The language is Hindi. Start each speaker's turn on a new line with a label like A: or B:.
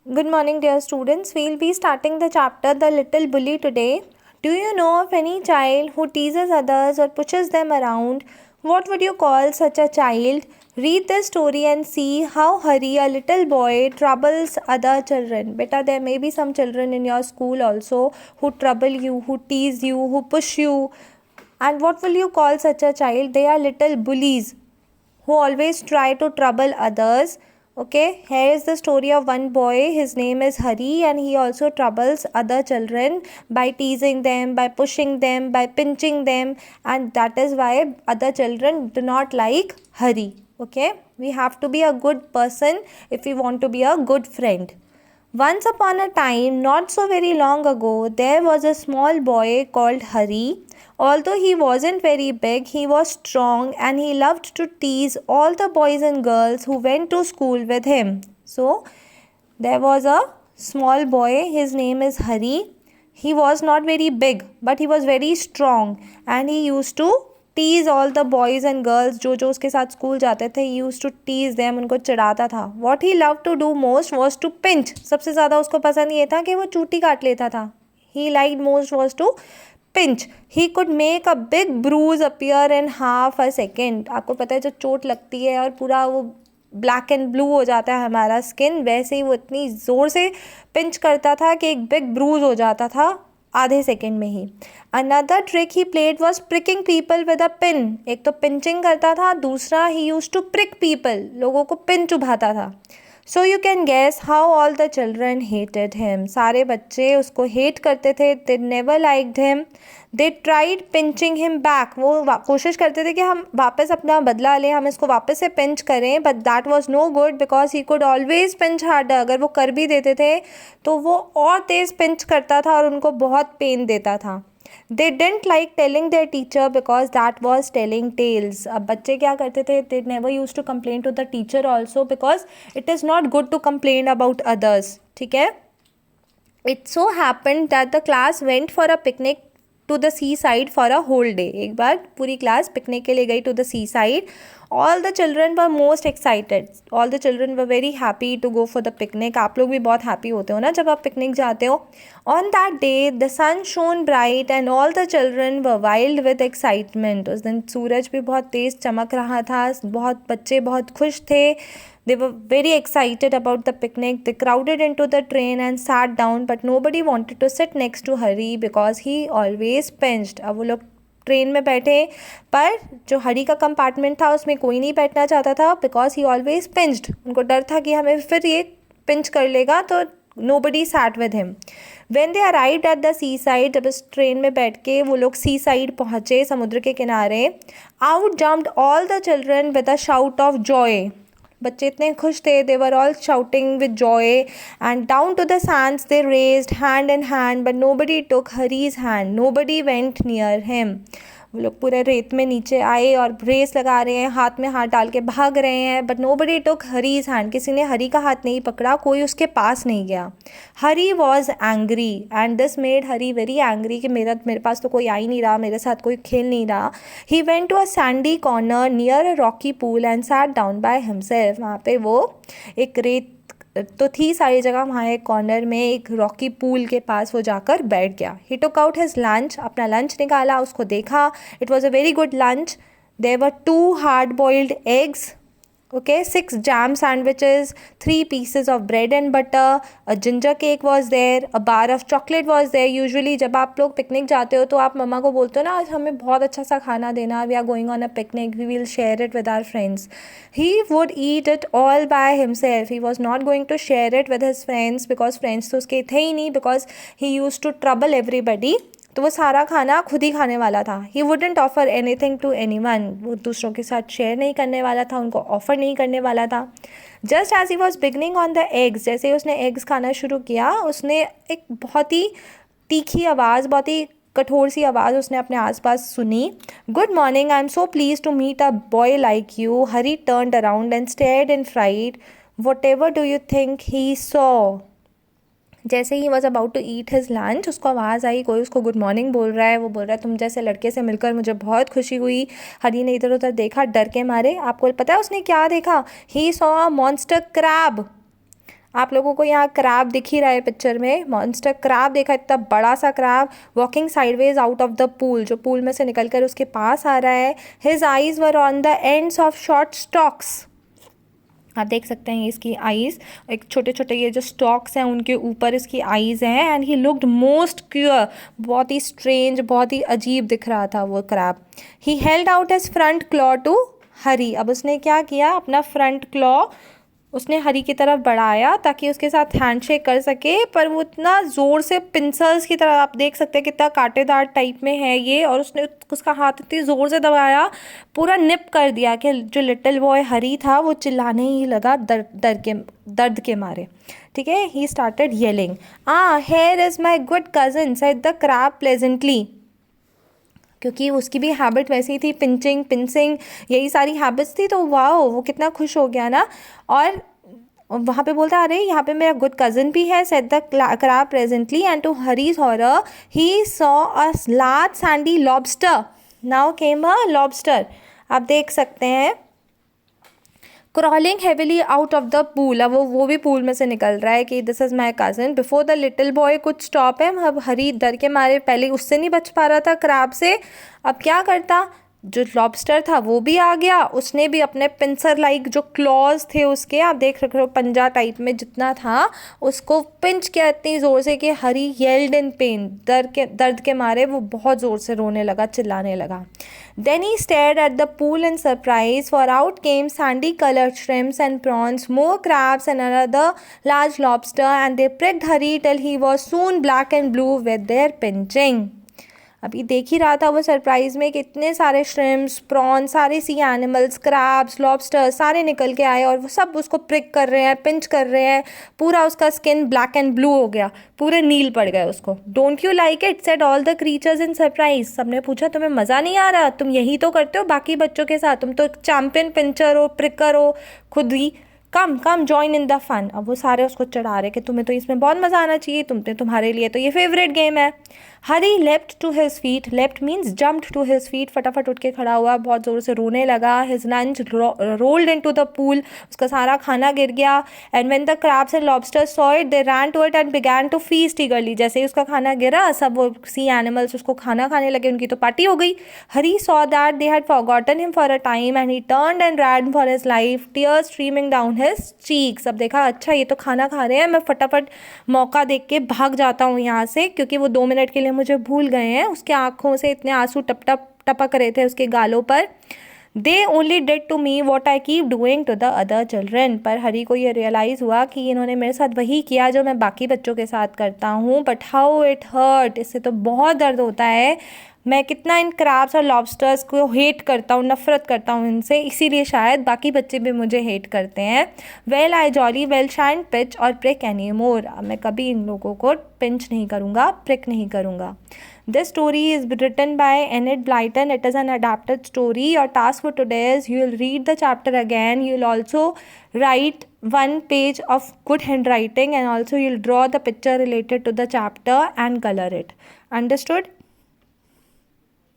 A: Good morning, dear students. We'll be starting the chapter The Little Bully today. Do you know of any child who teases others or pushes them around? What would you call such a child? Read the story and see how Hari, a little boy, troubles other children. Beta, there may be some children in your school also who trouble you, who tease you, who push you. And what will you call such a child? They are little bullies who always try to trouble others. Okay, here is the story of one boy. His name is Hari, and he also troubles other children by teasing them, by pushing them, by pinching them, and that is why other children do not like Hari. Okay, we have to be a good person if we want to be a good friend. Once upon a time, not so very long ago, there was a small boy called Hari. Although he wasn't very big, he was strong and he loved to tease all the boys and girls who went to school with him. So, there was a small boy, his name is Hari. He was not very big, but he was very strong and he used to tease all the boys and girls जो उसके साथ स्कूल जाते थे. He use to tease them, उनको चिढ़ाता था. What he love to do most was to pinch. सबसे ज़्यादा उसको पसंद ये था कि वो चूटी काट लेता था. He like most was to pinch. He could make a big bruise appear in half a second. आपको पता है जब चोट लगती है और पूरा वो ब्लैक एंड ब्लू हो जाता है हमारा स्किन, वैसे ही वो इतनी ज़ोर से पिंच करता था कि एक बिग ब्रूज हो जाता था आधे सेकेंड में ही. Another trick he played was pricking people with a pin. एक तो पिंचिंग करता था, दूसरा he use to prick people, लोगों को पिन चुभाता था. So you can guess how all the children hated him. सारे बच्चे उसको हेट करते थे. They never liked him. They tried pinching him back. वो कोशिश करते थे कि हम वापस अपना बदला लें, हम इसको वापस से पिंच करें, but that was no good because he could always pinch harder. अगर वो कर भी देते थे तो वो और तेज़ पिंच करता था और उनको बहुत पेन देता था. They don't like telling their teacher because that was telling tales. अब बच्चे क्या करते थे, they never use to complain to the teacher also because it is not good to complain about others. ठीक है. It so happened that the class went for a picnic to the seaside for a whole day. एक बार पूरी क्लास पिकनिक के लिए गई to the C side. All the children were most excited. All the children were very happy to go for the picnic. आप लोग भी बहुत हैप्पी होते हो ना जब आप पिकनिक जाते हो. On that day the sun shone bright and all the children were wild with excitement. उस दिन सूरज भी बहुत तेज़ चमक रहा था. बहुत बच्चे बहुत खुश थे. They were very excited about the picnic. They crowded into the train and sat down, but nobody wanted to sit next to Hari because he always pinched. अब वो लोग ट्रेन में बैठे, पर जो हरी का कंपार्टमेंट था उसमें कोई नहीं बैठना चाहता था बिकॉज ही ऑलवेज पिंच्ड. उनको डर था कि हमें फिर ये पिंच कर लेगा, तो nobody sat with him. When they arrived at the seaside, जब इस ट्रेन में बैठ के वो लोग सी साइड पहुँचे, समुद्र के किनारे, out jumped all the children with a shout of joy. बच्चे इतने खुश थे. They were all shouting with joy and down to the sands they raced hand in hand, but nobody took Hari's hand. Nobody went near him. वो लोग पूरे रेत में नीचे आए और रेस लगा रहे हैं, हाथ में हाथ डाल के भाग रहे हैं, but nobody took Hari's hand. किसी ने हरी का हाथ नहीं पकड़ा, कोई उसके पास नहीं गया. Hari was angry and this made Hari very angry कि मेरे पास तो कोई आ ही नहीं रहा, मेरे साथ कोई खेल नहीं रहा. He went to a sandy corner near a rocky pool and sat down by himself. वहाँ पे वो एक रेत तो थी सारी जगह, वहाँ एक कॉर्नर में एक रॉकी पूल के पास वो जाकर बैठ गया. He took out his lunch. अपना लंच निकाला, उसको देखा. It was a very good lunch. There were 2 hard boiled eggs, okay, 6 jam sandwiches, 3 pieces of bread and butter, a ginger cake was there, a bar of chocolate was there. Usually जब आप लोग पिकनिक जाते हो तो आप मम्मा को बोलते हो ना, आज हमें बहुत अच्छा सा खाना देना, we are going on a picnic, we will share it with our friends. He would eat it all by himself. He was not going to share it with his friends because friends तो उसके थे ही नहीं, because he used to trouble everybody. तो वो सारा खाना खुद ही खाने वाला था. He wouldn't offer anything to anyone. वो दूसरों के साथ शेयर नहीं करने वाला था, उनको ऑफ़र नहीं करने वाला था. Just as he was beginning on the eggs, जैसे ही उसने एग्स खाना शुरू किया, उसने एक बहुत ही तीखी आवाज़, बहुत ही कठोर सी आवाज़ उसने अपने आसपास सुनी. Good morning, I am so please to meet a boy like you. Hari turned around and stared in fright. Whatever do you think he saw. जैसे he was about to eat his lunch, उसको आवाज़ आई, कोई उसको गुड मॉर्निंग बोल रहा है. वो बोल रहा है तुम जैसे लड़के से मिलकर मुझे बहुत खुशी हुई. हरी ने इधर उधर देखा डर के मारे. आपको पता है उसने क्या देखा? ही सॉ अ मॉन्स्टर क्रैब. आप लोगों को यहाँ क्रैब दिख ही रहा है पिक्चर में, मॉन्स्टर क्रैब देखा, इतना बड़ा सा crab walking sideways out of the pool, जो पूल में से निकल कर उसके पास आ रहा है। His eyes were on the ends of short stocks, आप देख सकते हैं इसकी आईज, एक छोटे छोटे ये जो स्टॉक्स हैं उनके ऊपर इसकी आईज हैं। And he looked most cure, बहुत ही स्ट्रेंज, बहुत ही अजीब दिख रहा था वो crab. He held out his front claw to Hari, अब उसने क्या किया, अपना फ्रंट क्लॉ उसने हरी की तरफ बढ़ाया ताकि उसके साथ हैंडशेक कर सके, पर वो इतना ज़ोर से पिंसल्स की तरह, आप देख सकते हैं कितना कांटेदार टाइप में है ये, और उसने उसका हाथ इतनी ज़ोर से दबाया, पूरा निप कर दिया कि जो लिटिल बॉय हरी था वो चिल्लाने ही लगा दर्द के मारे। ठीक है, he started yelling, here is my good cousin said the crab pleasantly, क्योंकि उसकी भी हैबिट वैसी थी, पिंसिंग यही सारी हैबिट्स थी, तो वाह वो कितना खुश हो गया ना। और वहाँ पे बोलता अरे यहाँ पे मेरा गुड कज़न भी है, said the crab presently, and to Hari's horror he saw a large sandy lobster, now came a lobster, आप देख सकते हैं crawling heavily out of the pool, अब वो भी पूल में से निकल रहा है कि this is my cousin. Before the little boy could stop him, अब हरी डर के मारे पहले उससे नहीं बच पा रहा था क्रैब से, अब क्या करता, जो लॉबस्टर था वो भी आ गया, उसने भी अपने पिंसर लाइक जो क्लॉज थे उसके, आप देख रहे हो पंजा टाइप में जितना था, उसको पिंच किया इतनी ज़ोर से कि हरी येल्ड इन पेन, दर्द के मारे वो बहुत ज़ोर से रोने लगा, चिल्लाने लगा। Then he stared at the pool in surprise, for out came sandy-colored shrimps and prawns, more crabs and another large lobster, and they pricked Hari till he was soon black and blue with their pinching. अभी देख ही रहा था वो सरप्राइज में कि इतने सारे श्रिम्प्स, प्रॉन, सारे सी एनिमल्स, क्रैब्स, लॉबस्टर्स सारे निकल के आए और वो सब उसको प्रिक कर रहे हैं, पिंच कर रहे हैं, पूरा उसका स्किन ब्लैक एंड ब्लू हो गया, पूरे नील पड़ गए उसको। Don't you like it said all the creatures in surprise, सबने पूछा तुम्हें मज़ा नहीं आ रहा, तुम यही तो करते हो बाकी बच्चों के साथ, तुम तो चैम्पियन पिंचर हो, प्रिकर हो खुद ही, come join in the fun. अब वो सारे उसको चढ़ा रहे कि तुम्हें तो इसमें बहुत मज़ा आना चाहिए, तुम्हारे लिए तो ये फेवरेट गेम है। Hari left to his feet, left means jumped to his feet, फटाफट उठ के खड़ा हुआ, बहुत ज़ोर से रोने लगा। His lunch rolled into the pool, उसका सारा खाना गिर गया। And when the crabs and lobsters saw it they ran to it and began to feast eagerly, जैसे ही उसका खाना गिरा सब वो सी एनिमल्स उसको खाना खाने लगे, उनकी तो पार्टी हो गई। Hari saw that they had forgotten him for a time and he turned and ran for his life, tears streaming down his cheeks. अब देखा अच्छा ये तो खाना खा रहे हैं, मैं फटाफट मौका देख के भाग जाता हूँ यहाँ से, क्योंकि वो 2 मिनट के लिए मुझे भूल गए हैं। उसके आँखों से इतने आंसू टपक रहे थे उसके गालों पर। They only did to me what I keep doing to the other children, पर हरी को ये रियलाइज़ हुआ कि इन्होंने मेरे साथ वही किया जो मैं बाकी बच्चों के साथ करता हूँ। बट हाउ इट हर्ट, इससे तो बहुत दर्द होता है। मैं कितना इन क्रैब्स और लॉबस्टर्स को हेट करता हूँ, नफ़रत करता हूँ इनसे, इसीलिए शायद बाकी बच्चे भी मुझे हेट करते हैं। Well I jolly well shine pitch और प्रिक एनी मोर, मैं कभी इन लोगों को पिंच नहीं करूँगा, प्रिक नहीं करूँगा। This story is written by Enid Blyton. It is an adapted story. Your task for today is you will read the chapter again. You will also write 1 page of good handwriting, and also you will draw the picture related to the chapter and color it. Understood?